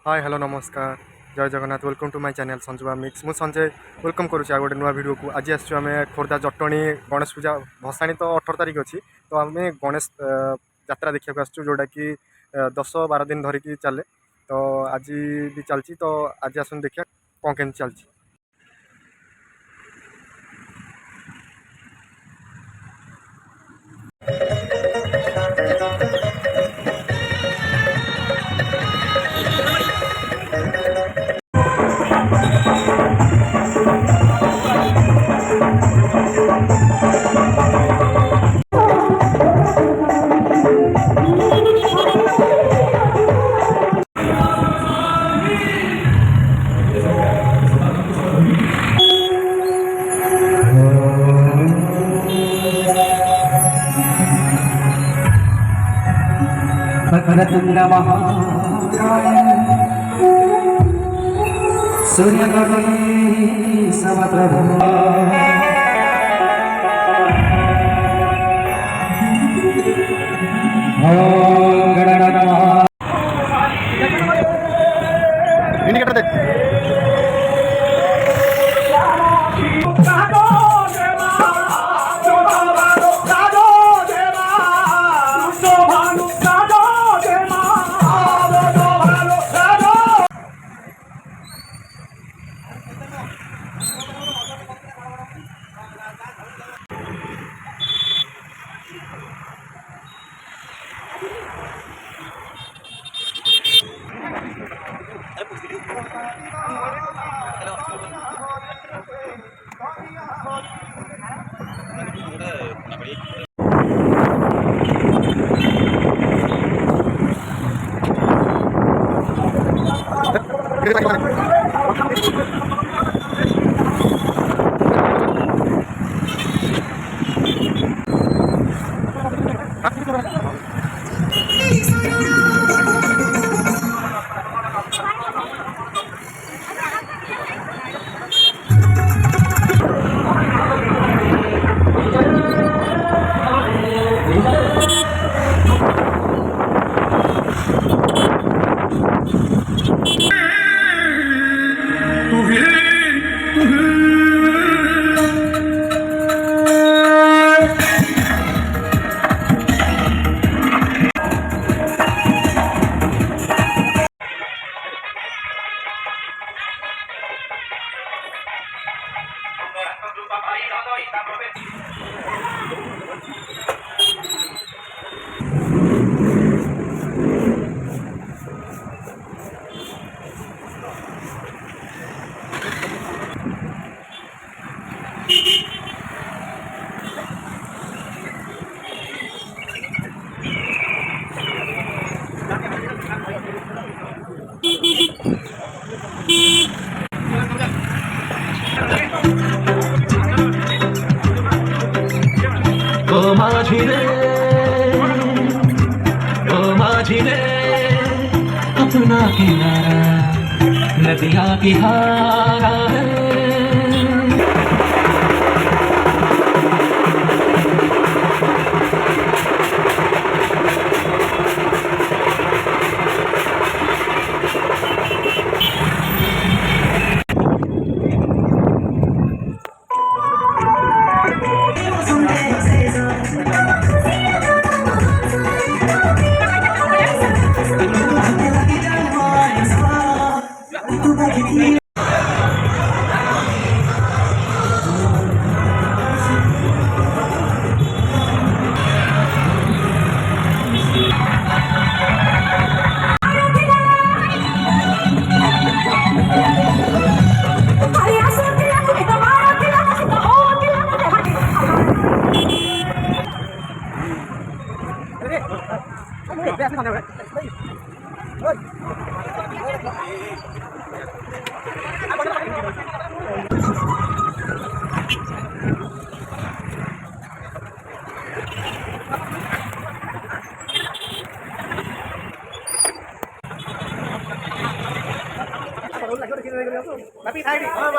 हाय hello नमस्कार जय Jagannath welcome to my channel संजुबा मिक्स मु संजय वेलकम करुँचे गोटे नुआ वीडियो को आज आस खोर्धा जटणी गणेश पूजा भसाणी तो 18 तारिख अच्छी तो आम गणेश यात्रा देखा आसचु जोटा कि 10-12 दिन धरिकी चले तो आज भी चलती तो आज आसन देखिए कौन केम चलती। वक्रतुण्ड महाकाय सूर्यकोटि समप्रभा ओम गणनाथ इंडिकेटर देख माझिले अपना किनारा नदिया किनारा है Tapi tadi, oh,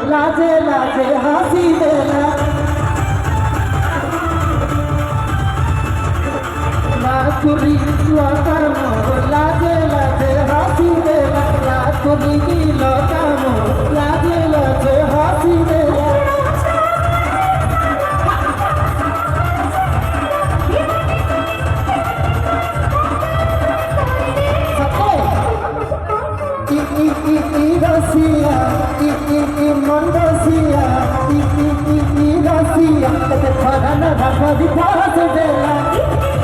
लाजे लाजे हंसी देना लाखुरी लता मोर लाजे लाजे हंसी देना लाखुरी लता मोर लाजे लाजे हंसी देना Rasiya, Mandasiya, Rasiya, the Khana Bhagavad Gita,